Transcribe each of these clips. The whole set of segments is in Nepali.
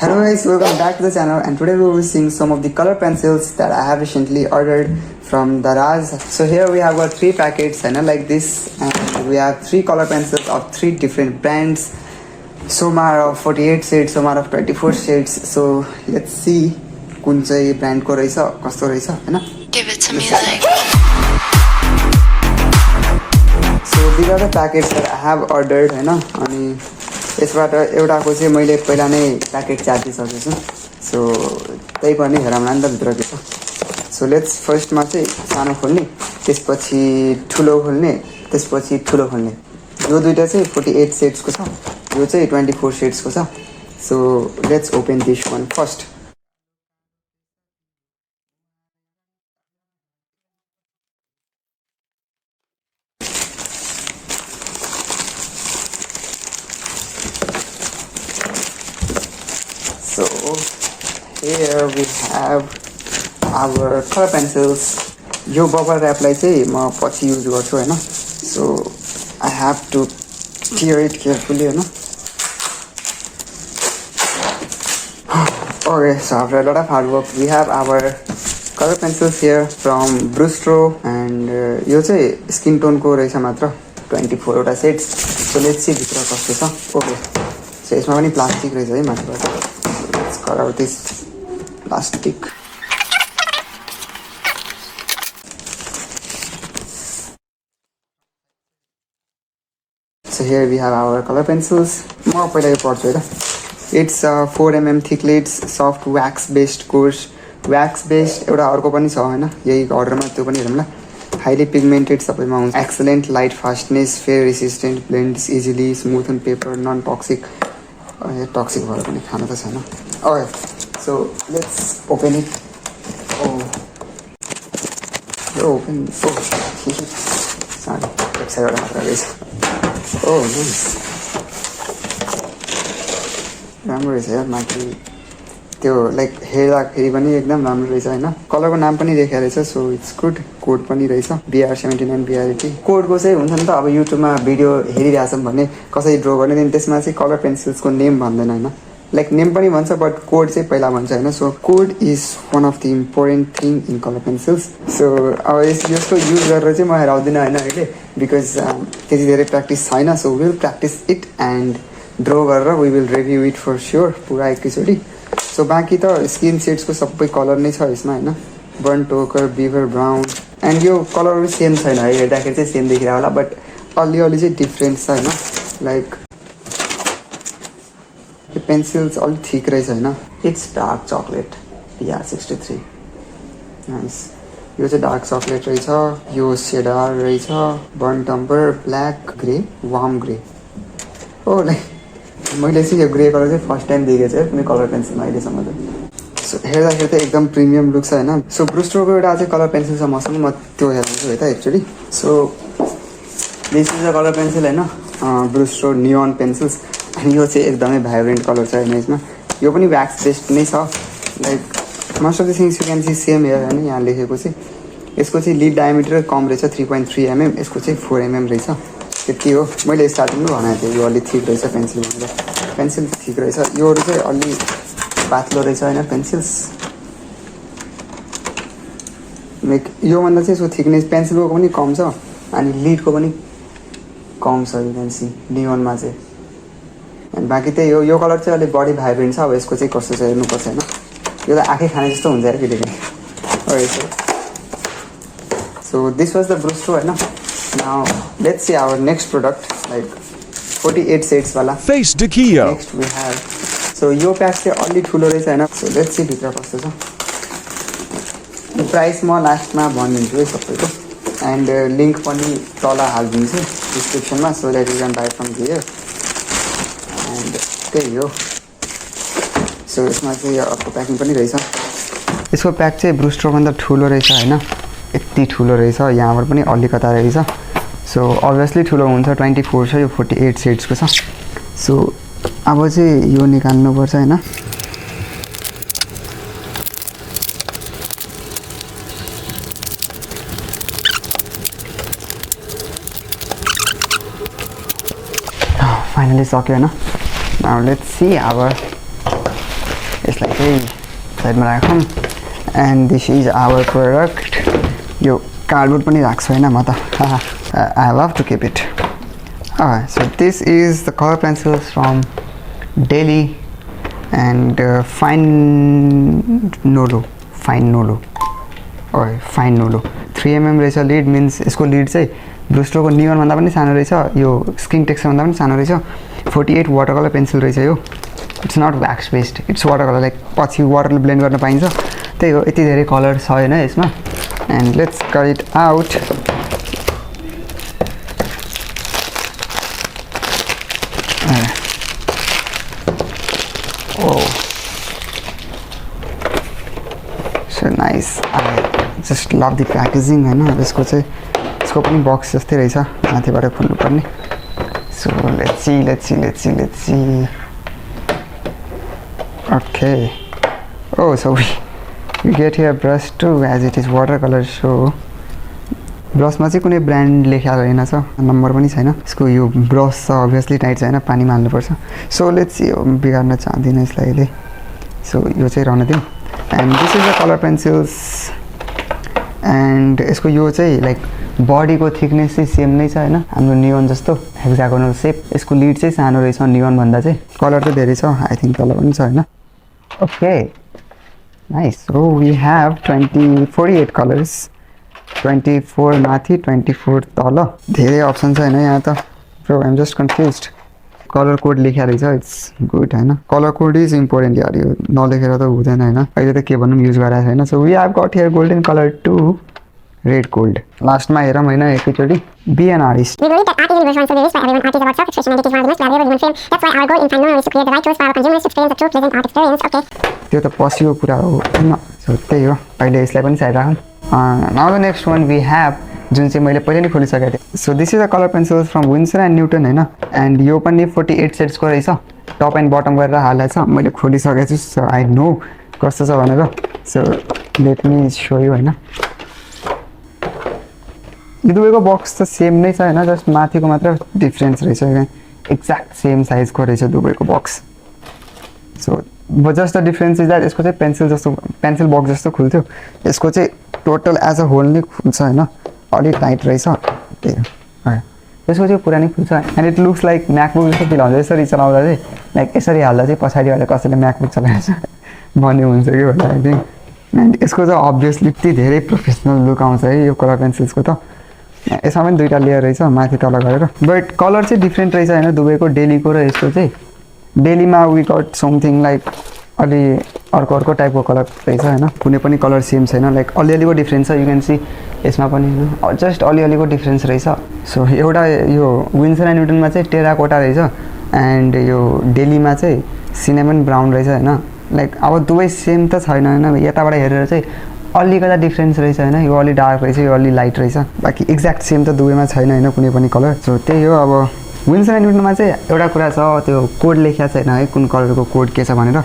Hello guys, welcome back to the channel, and today we will be seeing some of the color pencils that I have recently ordered from Daraz. So here we have got 3 packets and like this, and we have 3 color pencils of 3 different brands. Some are of 48 shades, some are of 24 shades. So let's see कुन चाहिँ brand को रहेछ कस्तो रहेछ हैन. Give it to me like. So these are the packets that I have ordered हैन. अनि यसबाट एउटाको चाहिँ मैले पहिला नै प्याकेट च्यातिसकेको छु. सो त्यही पनि हेरौँला नि त भित्र के छ. सो लेट्स फर्स्टमा चाहिँ सानो खोल्ने, त्यसपछि ठुलो खोल्ने, त्यसपछि ठुलो खोल्ने. यो दुईटा चाहिँ 48 शेड्सको छ, यो चाहिँ 24 शेड्सको छ. So let's open this one first. So here we have our color pencils. यो बबल ऱ्यापलाई चाहिँ म पछि युज गर्छु हैन. So I have to tear it carefully हैन. Okay, so after a lot of hard work we have our color pencils here from Brustro, and यो चाहिँ स्किन टोन को रहेछ मात्र 24 वटा सेट्स. So let's see भित्र कस्तो छ. Okay, so यसमा पनि प्लास्टिक रहेछ है माथिबाट. Let's cut out this plastic. So here we have our color pencils. म पहिला यो पढ्छु है त. It's 4 mm thick lids, soft wax based course. Wax based एउटा अर्को पनि छ हैन, यही अर्डरमा त्यो पनि हेरौँ ल. Highly pigmented सबैमा हुन्छ. Excellent light fastness, fair resistant, blends easily, smooth on paper, non toxic. Toxic भएर पनि खानु त छैन. Okay, so let's open it. Oh, open. Oh, sorry, excited मात्र रहेछ. Oh, nice. राम्रो रहेछ यार. माथि त्यो लाइक हेर्दाखेरि पनि एकदम राम्रो रहेछ हैन. कलरको नाम पनि लेखेको रहेछ. So it's good. कोड पनि रहेछ BR79 BR80. कोडको चाहिँ हुन्छ नि त. अब युट्युबमा भिडियो हेरिरहेछौँ भने कसरी ड्र गर्ने, देन त्यसमा चाहिँ कलर पेन्सिल्सको नेम भन्दैन हैन. लाइक नेम पनि भन्छ बट कोड चाहिँ पहिला भन्छ हैन. So code is one of the important thing in colour pencils. So अब यसको युज गरेर चाहिँ म हेराउँदिनँ हैन अहिले, बिकज त्यति धेरै प्र्याक्टिस छैन. So will practice it and draw गरेर we will review it for sure पुरा एकैचोटि. सो बाँकी त स्किन सेड्सको सबै कलर नै छ यसमा हैन. बर्न टोकर, बिभर ब्राउन, एन्ड यो कलरहरू सेम छैन है. हेर्दाखेरि चाहिँ सेम देखिरहेको होला बट अलि चाहिँ डिफ्रेन्ट छ हैन. लाइक यो पेन्सिल्स अलिक ठिक रहेछ हैन. It's dark chocolate PR63. Nice. यो चाहिँ डार्क चक्लेट रहेछ. यो सेडार रहेछ. Burnt umber, black, grey, warm grey. Oh like मैले चाहिँ यो ग्रे कलर चाहिँ फर्स्ट टाइम देखेको छु कुनै कलर पेन्सिलमा अहिलेसम्म त. सो हेर्दाखेरि त एकदम प्रिमियम लुक छ हैन. सो ब्रुस्ट्रोको एउटा चाहिँ कलर पेन्सिल छ मसँग, म त्यो हेर्छु है त actually. So this is a colour pencil हैन, ब्रुस्ट्रो नियोन पेन्सिल्स. अनि यो चाहिँ एकदमै भाइब्रेन्ट कलर छ हैन. यसमा यो पनि व्याक्स बेस्ड नै छ. Like most of the things you can see same here हैन. यहाँ लेखेको चाहिँ यसको चाहिँ लिड डायमिटर कम रहेछ 3.3 mm, यसको चाहिँ 4 mm रहेछ. त्यति हो. मैले स्टार्टिङमै भनेको थिएँ यो अलिक ठिक रहेछ पेन्सिल भनेर. पेन्सिल ठिक रहेछ. योहरू चाहिँ अलि पातलो रहेछ होइन पेन्सिल्स. लाइक योभन्दा चाहिँ यसको थिकनेस पेन्सिलको पनि कम छ अनि लिडको पनि कम छ. यु क्यान सी नियोनमा चाहिँ. अनि बाँकी त्यही हो. यो कलर चाहिँ अलिक बडी भाइब्रेन्ट छ. अब यसको चाहिँ कस्तो छ हेर्नुपर्छ होइन. यो त आँखै खाने जस्तो हुन्छ यार केही. सो दिस वाज द ब्रुस्ट्रो होइन. Now let's see our next product, like 48 shades वाला. Face the Kia. Next we have. So यो प्याक चाहिँ अलि ठुलो रहेछ हैन. So let's see भित्र कस्तो छ. यो प्राइस म लास्टमा भनिदिन्छु है सबैको, एन्ड लिंक पनि तल हालिदिन्छु डिस्क्रिप्सनमा. So that you can buy from here. And त्यही हो. सो यसमा चाहिँ अर्को प्याकिङ पनि रहेछ. यसको प्याक चाहिँ ब्रुस्ट्रोभन्दा ठुलो रहेछ हैन. यति ठुलो रहेछ. यहाँबाट पनि अलिकता रहेछ. सो अभियसली ठुलो हुन्छ. 24 छ, यो 48 शेड्सको छ. सो अब चाहिँ यो निकाल्नुपर्छ हैन. फाइनली सक्यो हैन. Now let's see our यसलाई चाहिँ साइडमा राखौँ and this is our product यो कार्डबोर्ड पनि राख्छु होइन म त I love to keep it so this is the colour pencils from Deli and Finenolo Finenolo 3mm रहेछ लिड मिन्स यसको लिड चाहिँ ब्रुस्ट्रोको नियनभन्दा पनि सानो रहेछ यो स्किन टेक्सचरभन्दा पनि सानो रहेछ 48 वाटर कलर पेन्सिल रहेछ यो it's not wax based it's water colour like पछि वाटरले ब्लेन्ड गर्न पाइन्छ त्यही हो यति धेरै कलर छ होइन यसमा and let's cut it out so nice I just love the packaging होइन यसको चाहिँ यसको पनि बक्स जस्तै रहेछ माथिबाट खोल्नुपर्ने so let's see okay oh so we get here brush too as it is watercolor so ब्रसमा चाहिँ कुनै ब्रान्ड लेखेको रहेन छ नम्बर पनि छैन यसको यो ब्रस छ अभियसली टाइट छैन पानीमा हाल्नुपर्छ सो लेट्स सी बिगार्न चाहदिनँ यसलाई अहिले सो यो चाहिँ रहन दिउँ and this is the colour pencils and यसको यो चाहिँ लाइक बडीको थिकनेस चाहिँ सेम नै छ होइन हाम्रो नियोन जस्तो हेक्सागोनल सेप यसको लिड चाहिँ सानो रहेछ नियोन भन्दा चाहिँ कलर चाहिँ धेरै छ आई थिङ्क तल पनि छ होइन okay nice so we have 48 colours 24 माथि 24 तल धेरै अप्सन छ होइन यहाँ त bro I'm just confuse colour code लेखेको रहेछ इट्स गुड होइन कलर कोड इज इम्पोर्टेन्ट यार यो नलेखेर त हुँदैन होइन अहिले त के भनौँ युज गरेको छैन so we have got here golden colour to red gold लास्टमा हेरौँ होइन एकैचोटि बी एन आर्टिस्ट त्यो त पसिबल कुरा हो होइन सो त्यही हो अहिले यसलाई पनि साइड राखौँ now the next one we have जुन चाहिँ मैले पहिले नै खोलिसकेको थिएँ so this is the colour pencils from Winsor and Newton होइन एन्ड यो पनि 48 सेट्सको रहेछ टप एन्ड बटम गरेर हालेको छ मैले खोलिसकेको छु सो आई नो कस्तो छ भनेर so let me so you होइन यो दुवैको बक्स त सेम नै छ होइन जस्ट माथिको मात्र डिफ्रेन्स रहेछ एक्ज्याक्ट सेम साइजको रहेछ दुवैको box so just the difference is that यसको चाहिँ पेन्सिल बक्स जस्तो खुल्थ्यो यसको चाहिँ टोटल एज अ होल नै खुल्छ होइन अलिक टाइट रहेछ त्यही हो यसको चाहिँ पुरा नै खुल्छ and it looks like MacBook जस्तो फिल हुन्छ यसरी चलाउँदा चाहिँ लाइक यसरी हाल्दा चाहिँ पछाडिबाट कसैले म्याकबुक चलाएको छ भन्ने हुन्छ कि भन्दा आई थिङ्क एन्ड यसको चाहिँ अभियसली यति धेरै प्रोफेसनल लुक आउँछ है यो कलर पेन्सिल्सको त यसमा पनि दुईवटा लेयर रहेछ माथि तल गरेर बट कलर चाहिँ डिफ्रेन्ट रहेछ होइन दुवैको डेलीको र यसको चाहिँ डेलीमा वी गट समथिङ लाइक अलि अर्को टाइपको कलर रहेछ होइन कुनै पनि कलर सेम छैन लाइक अलिअलिको डिफ्रेन्स छ यु क्यान सी यसमा पनि होइन जस्ट अलिअलिको डिफ्रेन्स रहेछ सो एउटा यो विन्सर एन्ड न्युटनमा चाहिँ टेराकोटा रहेछ एन्ड यो डेलीमा चाहिँ सिनेमन ब्राउन रहेछ होइन लाइक अब दुवै सेम त छैन होइन यताबाट हेरेर चाहिँ अलिकता डिफ्रेन्स रहेछ होइन यो अलि डार्क रहेछ यो अलि लाइट रहेछ बाँकी एक्ज्याक्ट सेम त दुवैमा छैन होइन कुनै पनि कलर सो त्यही हो अब विन्सर एन्ड न्युटनमा चाहिँ एउटा कुरा छ त्यो कोड लेखेको छैन है कुन कलरको कोड के छ भनेर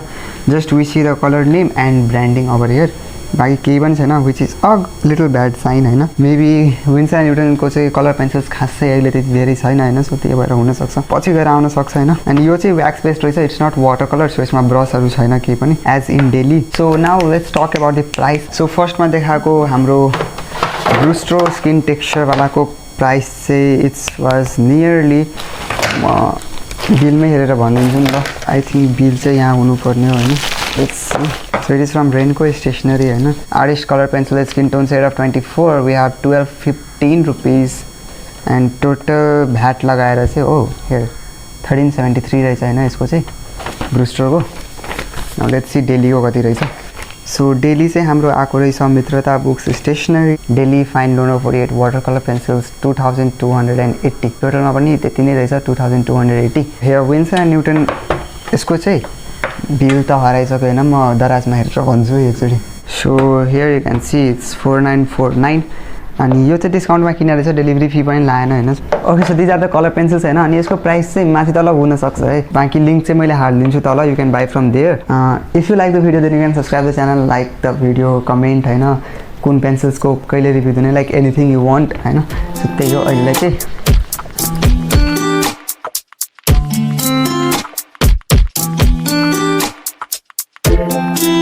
just we see the colour name and branding over here बाँकी केही पनि छैन which is a little bad sign होइन मेबी विन्सर एन्ड न्युटनको चाहिँ कलर पेन्सिल्स खासै अहिले त्यति धेरै छैन होइन सो त्यही भएर हुनसक्छ पछि गएर आउन सक्छ होइन अनि यो चाहिँ व्याक्स बेस्ड रहेछ it's not water colour so यसमा ब्रसहरू छैन केही पनि as in daily so now let's talk about the price so फर्स्टमा देखाएको हाम्रो ब्रुस्ट्रो स्किन टेक्सचरवालाको प्राइस चाहिँ इट्स वाज नियरली म बिलमै हेरेर भनिदिन्छु नि ल आई थिङ्क बिल चाहिँ यहाँ हुनुपर्ने हो होइन it's so it is from रेनको स्टेसनरी होइन artist colour pencil skin tone shade of 24 we have 1215 rupees and total VAT लगाएर चाहिँ हो हेयर 1373 रहेछ होइन यसको चाहिँ ब्रुस्ट्रोको नाउ लेट्स सी डेलीको कति रहेछ सो डेली चाहिँ हाम्रो आएको रहेछ Mitrata books stationery Deli Finenolo 48 water colour pencils 2280 टोटलमा पनि त्यति नै रहेछ 2280 हेयर विन्सर एन्ड न्युटन यसको चाहिँ बिल त हराइसक्यो होइन म दराजमा हेरेर भन्छु एकचोटि so here you can see it's 4949 अनि यो चाहिँ डिस्काउन्टमा किनेर रहेछ डेलिभरी फी पनि लाएन होइन okay so these are the colour pencils होइन अनि यसको प्राइस चाहिँ माथि तल हुनसक्छ है बाँकी लिङ्क चाहिँ मैले हालिदिन्छु तल you can buy from there if you like the video then you can subscribe the channel like the video comment होइन कुन पेन्सिल्सको कहिले रिभ्यू दिने लाइक एनिथिङ यु वान्ट होइन सो त्यही हो अहिले चाहिँ Bye.